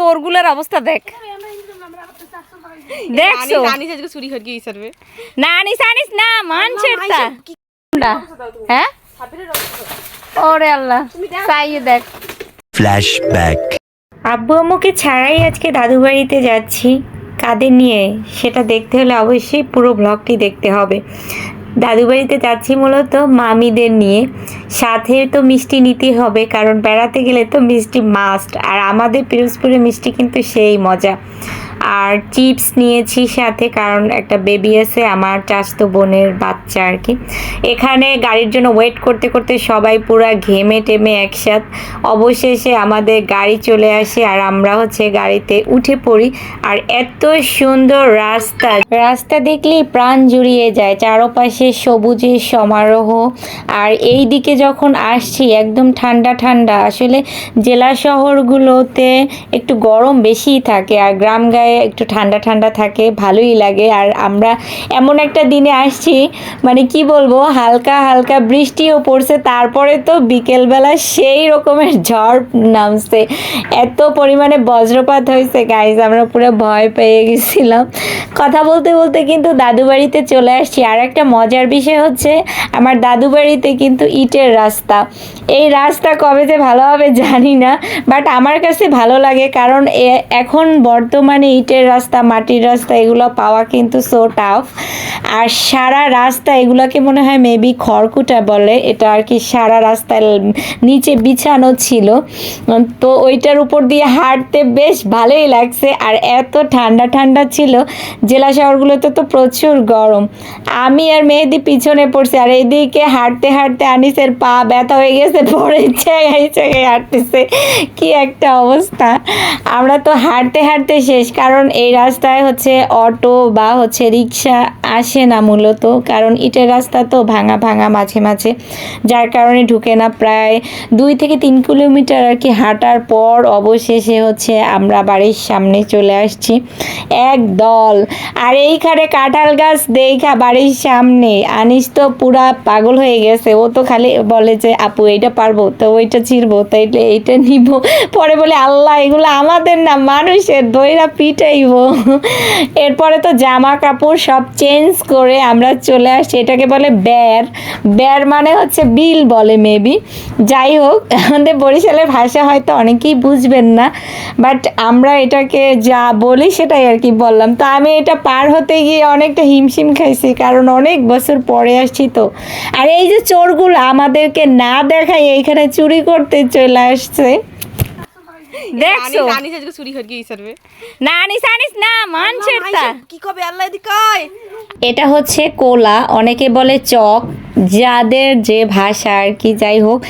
চোরগুলোর অবস্থা দেখ দেখছো আনিস আজকে চুরি হয়ে গিয়ে সরবে না আনিস আনিস না মানছের তা হ্যাঁ ওরে আল্লাহ চাইয়ে দেখ ফ্ল্যাশব্যাক। আব্বু আম্মুকে ছাড়াই আজকে দাদু বাড়িতে যাচ্ছি। কাদের নিয়ে সেটা দেখতে হলে অবশ্যই পুরো ব্লগটি দেখতে হবে। দাদু বাড়িতে যাচ্ছি মূলত মামিদের নিয়ে, সাথে তো মিষ্টি নিতে হবে কারণ বেড়াতে গেলে তো মিষ্টি মাস্ট। আর আমাদের পিরোজপুরের মিষ্টি কিন্তু সেই মজা। আর চিপস নিয়েছি সাথে, কারণ একটা বেবি আছে আমার চাচাতো বোনের বাচ্চা আর কি। এখানে গাড়ির জন্য ওয়েট করতে করতে সবাই পুরা ঘেমে টেমে একসাথ। অবশেষে আমাদের গাড়ি চলে আসে আর আমরা গাড়িতে উঠে পড়ি। আর এত সুন্দর রাস্তা দেখলেই প্রাণ জুড়িয়ে যায়, চারপাশে সবুজের সমারোহ। আর এই দিকে যখন আসছি একদম ঠান্ডা ঠান্ডা। আসলে জেলা শহরগুলোতে একটু গরম বেশিই থাকে আর গ্রাম গায়ে একটু ঠান্ডা ঠান্ডা থাকে, ভালোই লাগে। আর আমরা এমন একটা দিনে আসছি, মানে কি বলবো, হালকা হালকা বৃষ্টিও পড়ছে, তারপরে তো বিকেলবেলা সেই রকমের ঝড় নামছে, এত পরিমাণে বজ্রপাত হয়েছে গাইজ, আমরা পুরো ভয় পেয়ে গেছিলাম। কথা বলতে বলতে কিন্তু দাদু বাড়িতে চলে আসছি। আর একটা মজার বিষয় হচ্ছে আমার দাদু বাড়িতে কিন্তু ইটের রাস্তা। এই রাস্তা কবে যে ভালো হবে জানি না, বাট আমার কাছে ভালো লাগে কারণ এখন বর্তমানে ইটের রাস্তা মাটির রাস্তা এগুলো পাওয়া কিন্তু সো টাফ। আর সারা রাস্তা এগুলোকে মনে হয় মেবি খড়কুটা বলে, এটা আর কি সারা রাস্তার নিচে বিছানো ছিল, তো ওইটার উপর দিয়ে হাঁটতে বেশ ভালোই লাগছে। আর এত ঠান্ডা ঠান্ডা ছিল, জেলা শহরগুলোতে তো প্রচুর গরম। আমি আর মেহেদি পিছনে পড়ছি আর এইদিকে হাঁটতে হাঁটতে আনিসের পা ব্যথা হয়ে গেছে, পরে জায়গায় হাঁটতেছে, কি একটা অবস্থা। আমরা তো হাঁটতে হাঁটতে শেষ, কারণ এই রাস্তায় অটো বা রিক্সা আসে না মূলত, কারণ ইটের রাস্তা তো ভাঙা ভাঙা মাঝে মাঝে, যার কারণে ঢুকে না। প্রায় 2 থেকে 3 কিলোমিটার আর কি হাঁটার পর অবশেষে আমরা বাড়ির সামনে চলে আসছি এক দল। আর এইখানে কাঁঠাল গাছ দেখা বাড়ির সামনে, আনিস তো পুরা পাগল হয়ে গেছে, ও তো খালি বলে যে আপু এইটা পারবো, তো ওইটা ছিড়বো, তো এইটা নিব, পরে বলে আল্লাহ এগুলো আমাদের না মানুষের, দইরা পিটাইব। এরপরে তো জামা কাপড় সব চেঞ্জ করে আমরা চলে আসছি, এটাকে বলে বের মানে বিল বলে মেবি। যাই হোক, আমাদের বরিশালের ভাষা হয়তো অনেকেই বুঝবেন না, বাট আমরা এটাকে যা বলি সেটাই আর কি বললাম। তো আমি এটা পার হতে গিয়ে অনেকটা হিমশিম খাইছি, কারণ অনেক বছর পরে আসছি তো। আর এই যে চোরগুলো আমাদেরকে না দেখাই এইখানে চুরি করতে চলে আসছে, দেখছো আনিস আজকে চুরি হয়ে গিয়ে সরবে না আনিস আনিস না মানছের তা কি কবে আল্লাহ দিকায়। এটা কোলা, অনেকে বলে চক, যাদের যে ভাষা আর কি। যাই হোক,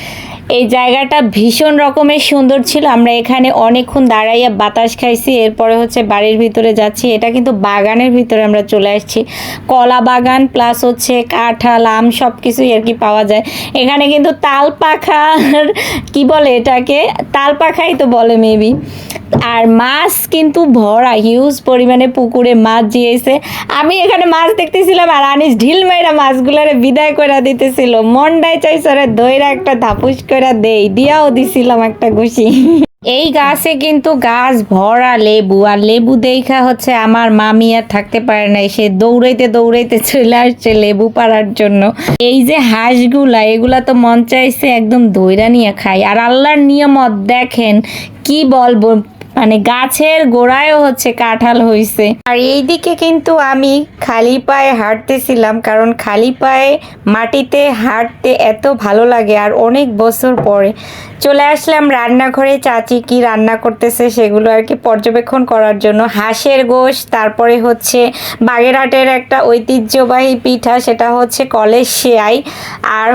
এই জায়গাটা ভীষণ রকমের সুন্দর ছিল। আমরা এখানে অনেকক্ষণ দাঁড়াইয়া বাতাস খাইছি, এরপরে বাড়ির ভিতরে যাচ্ছি। এটা কিন্তু বাগানের ভিতরে আমরা চলে আসছি, কলা বাগান প্লাস কাঁঠাল আম সব কিছুই আর কি পাওয়া যায় এখানে। কিন্তু তাল পাখার কি বলে এটাকে, তাল পাখাই তো বলে মেবি। আর মাছ কিন্তু ভরা, হিউজ পরিমাণে পুকুরে মাছ জিয়েছে। আমি এখানে মাছ দেখতেছিলাম আর আনিস ঢিল মাইরা মাছগুলারে বিদায় করে দিতেছিল, মনটাই চাইছে দইরা একটা ধাপুস করে দিয়াও দিছিলাম একটা ঘুষি। এই গাছে কিন্তু গাছ ভরা লেবু, আর লেবু দেখা আমার মামি আর থাকতে পারে না, সে দৌড়াইতে দৌড়াইতে চলে আসছে লেবু পাড়ার জন্য। এই যে হাঁসগুলা, এগুলা তো মন চাইছে একদম দইরা নিয়ে খাই। আর আল্লাহর নিয়ামত দেখেন, কি বলবো, মানে গাছের গোড়ায়ও কাঁঠাল হইছে। আর এইদিকে কিন্তু আমি খালি পায়ে হাঁটতেছিলাম, কারণ খালি পায়ে মাটিতে হাঁটতে এত ভালো লাগে। আর অনেক বছর পরে চলে আসলাম রান্নাঘরে, চাচি কি রান্না করতেছে সেগুলো আর কি পর্যবেক্ষণ করার জন্য। হাঁসের গোশত, তারপরে বাগেরহাটের একটা ঐতিহ্যবাহী পিঠা, সেটা কলের সেয়াই, আর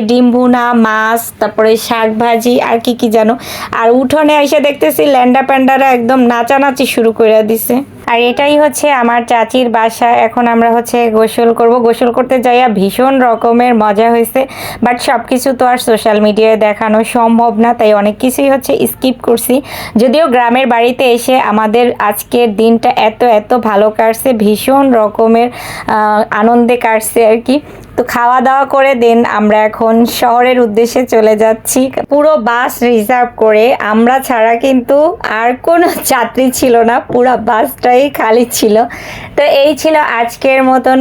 ডিম ভুনা, মাছ, তারপরে শাক ভাজি, আর কি জানো। আর উঠোনে এসে দেখতেছি ল্যান্ডা প্যান্ডারা একদম নাচানাচি শুরু করে দিছে। আর এটাই আমার চাচির বাসা। এখন আমরা গোসল করব। গোসল করতে যাইয়া ভীষণ রকমের মজা হয়েছে, বাট সব কিছু তো আর সোশ্যাল মিডিয়ায় দেখানো সম্ভব না, তাই অনেক কিছুই স্কিপ করছি। যদিও গ্রামের বাড়িতে এসে আমাদের আজকের দিনটা এত ভালো কাটছে, ভীষণ রকমের আনন্দে কাটছে আর কি। তো তো খাওয়া দাওয়া করে দেন আমরা এখন শহরের উদ্দেশ্যে চলে যাচ্ছি। পুরো বাস রিজার্ভ করে, আমরা ছাড়া কিন্তু আর কোনো যাত্রী ছিল না, পুরো বাসটাই খালি ছিল। তো এই ছিল আজকের মতন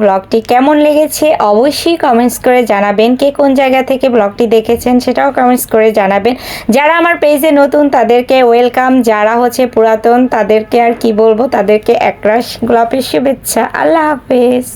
ব্লগটি কেমন লেগেছে অবশ্যই কমেন্টস করে জানাবেন। কে কোন জায়গা থেকে ব্লগটি দেখেছেন সেটাও কমেন্টস করে জানাবেন। যারা আমার পেজে নতুন তাদেরকে ওয়েলকাম, যারা হচ্ছে পুরাতন তাদেরকে আর কি বলবো, তাদেরকে একরাশ গোলাপের শুভেচ্ছা। আল্লাহ হাফেজ।